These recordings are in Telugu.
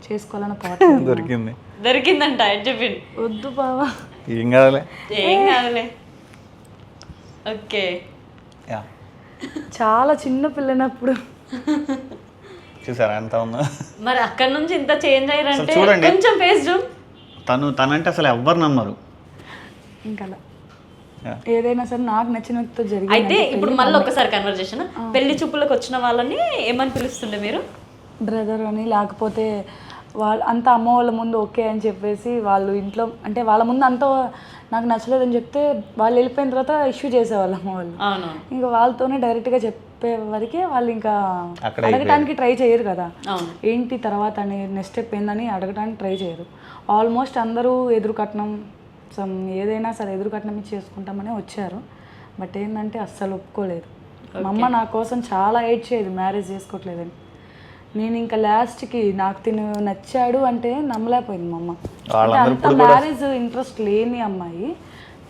చేసుకోవాలని పాట దొరికిందంట చెప్పింది. వద్దు బావా ఏం కాదులే ఏం కాదులే. ఓకే, చాలా చిన్న పిల్లనప్పుడు చూసారా ఎంత ఉందో. మరి అక్కడ నుంచి ఇంత చేంజ్ అయ్యారంటే చూడండి. కొంచెం ఫేస్ జూమ్. తనంటే అసలు ఎవ్వరు నమ్మరు. ఇంకా ఏదైనా సరే నాకు నచ్చిన వ్యక్తితో జరిగింది. అయితే ఇప్పుడు మళ్ళీ ఒకసారి కన్వర్జేషన్, పెళ్లి చూపులకు వచ్చిన వాళ్ళని ఏమని పిలుస్తుండే మీరు? బ్రదర్ అని, లేకపోతే వాళ్ళు అంత అమ్మ వాళ్ళ ముందు ఓకే అని చెప్పేసి వాళ్ళు ఇంట్లో అంటే వాళ్ళ ముందు అంత నాకు నచ్చలేదని చెప్తే వాళ్ళు వెళ్ళిపోయిన తర్వాత ఇష్యూ చేసేవాళ్ళు అమ్మ వాళ్ళు. ఇంకా వాళ్ళతోనే డైరెక్ట్గా చెప్పే వరకే వాళ్ళు ఇంకా అడగటానికి ట్రై చేయరు కదా, ఏంటి తర్వాత అని నెక్స్ట్ స్టెప్ ఏందని అడగటానికి ట్రై చేయరు. ఆల్మోస్ట్ అందరూ ఎదురు కట్నం ఏదైనా సరే ఎదురు కట్నం ఇచ్చి చేసుకుంటామని వచ్చారు. బట్ ఏంటంటే అస్సలు ఒప్పుకోలేదు. మా అమ్మ నా కోసం చాలా ఏడ్చేది మ్యారేజ్ చేసుకోవట్లేదని. నేను ఇంకా లాస్ట్కి నాకు తిను నచ్చాడు అంటే నమ్మలేకపోయింది మా అమ్మ. అంటే అంత మ్యారేజ్ ఇంట్రెస్ట్ లేని అమ్మాయి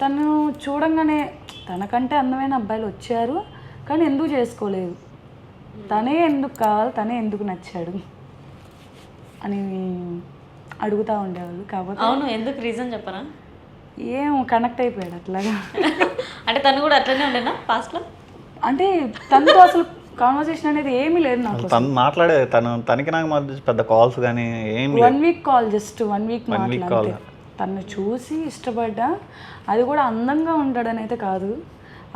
తను చూడంగానే తనకంటే అందమైన అబ్బాయిలు వచ్చారు కానీ ఎందుకు చేసుకోలేదు, తనే ఎందుకు కావాలి, తనే ఎందుకు నచ్చాడు అని అడుగుతూ ఉండేవాళ్ళు. కాబట్టి అవును, ఎందుకు రీజన్ చెప్పరా? ఏం కనెక్ట్ అయిపోయాడు అట్లాగా. అంటే తను కూడా అట్లనే ఉండేనా పాస్ట్లో? అంటే తనతో అసలు కాన్వర్సేషన్ అనేది ఏమీ లేదు నాకు. తను మాట్లాడే తనకి నాకు మధ్య పెద్ద కాల్స్ కానీ ఏం 1 వీక్ కాల్, జస్ట్ 1 వీక్ మాట్లాడితే తను చూసి ఇష్టపడ్డా. అది కూడా అందంగా ఉంటాడని అయితే కాదు.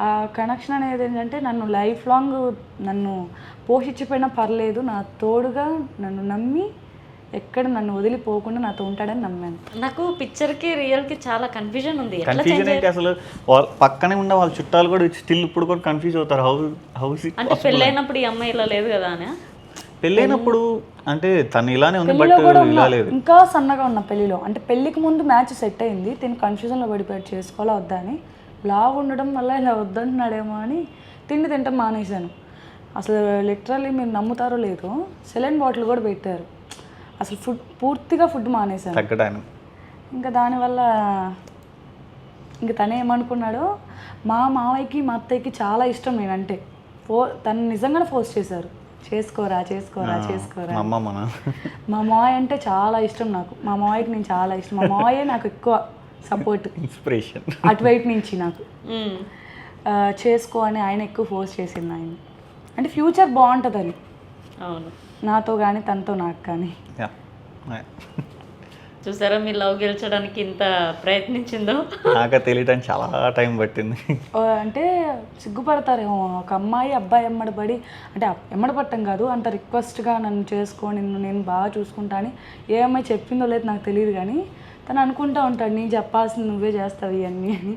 ఆ కనెక్షన్ అనేది ఏంటంటే నన్ను లైఫ్ లాంగ్ నన్ను పోషించిపోయినా పర్లేదు, నా తోడుగా నన్ను నమ్మి ఎక్కడ నన్ను వదిలిపోకుండా నాతో ఉంటాడని నమ్మాను. నాకు పిక్చర్కి రియల్కి చాలా కన్ఫ్యూజన్ ఉంది. కన్ఫ్యూజన్ ఏంటి అసలు, పక్కనే ఉన్న వాళ్ళ చుట్టాలు కూడా స్టిల్ ఇప్పుడు కూడా కన్ఫ్యూజ్ అవుతారు. హౌస్ అంటే పెళ్ళైనప్పుడు ఈ అమ్మాయి ఇలా లేదు కదా అని. పెళ్ళైనప్పుడు అంటే తను ఇలానే ఉంది, బట్ ఇలా లేదు. ఇంకా సన్నగా ఉన్న పెళ్ళిలో, అంటే పెళ్ళికి ముందు మ్యాచ్ సెట్ అయింది, తిని కన్ఫ్యూజన్లో పడిపోయాడు చేసుకోవాలా వద్దా అని. లావు ఉండడం వల్ల ఇలా వద్దంటున్నాడేమో అని తిండి తింటాం మానేశాను. అసలు లిటరల్లీ మీరు నమ్ముతారో లేదో సెలైన్ బాటిల్ కూడా పెట్టారు. అసలు పూర్తిగా ఫుడ్ మానేశాను తగ్గడానికి. ఇంకా దానివల్ల ఇంకా తనే ఏమనుకున్నాడో, మా మామయ్యకి మా అత్తయ్యకి చాలా ఇష్టం నేనంటే. తను నిజంగానే ఫోర్స్ చేశారు, చేసుకోరా చేసుకోరా చేసుకోరా. మా మావయ్య అంటే చాలా ఇష్టం నాకు. మా మావయ్యకి నేను చాలా ఇష్టం. మా మావయ్య నాకు ఎక్కువ సపోర్ట్, ఇన్స్పిరేషన్ అటువైపు నుంచి నాకు. చేసుకో అని ఆయన ఎక్కువ ఫోర్స్ చేసింది ఆయన. అంటే ఫ్యూచర్ బాగుంటుందని. అవును, నాతో కానీ తనతో నాకు కానీ. చూసారా మీ లవ్ గెలిచడానికి ఇంత ప్రయత్నించిందో. నాకు తెలియడానికి చాలా టైం పట్టింది. అంటే సిగ్గుపడతారేమో ఒక అమ్మాయి అబ్బాయి ఎమ్మడబడి, అంటే ఎమ్మడపట్టం కాదు, అంత రిక్వెస్ట్గా నన్ను చేసుకో, నేను బాగా చూసుకుంటా అని ఏ అమ్మాయి చెప్పిందో లేదు నాకు తెలియదు. కానీ తను అనుకుంటూ ఉంటాడు నేను చెప్పాల్సింది నువ్వే చేస్తావు ఇవన్నీ అని.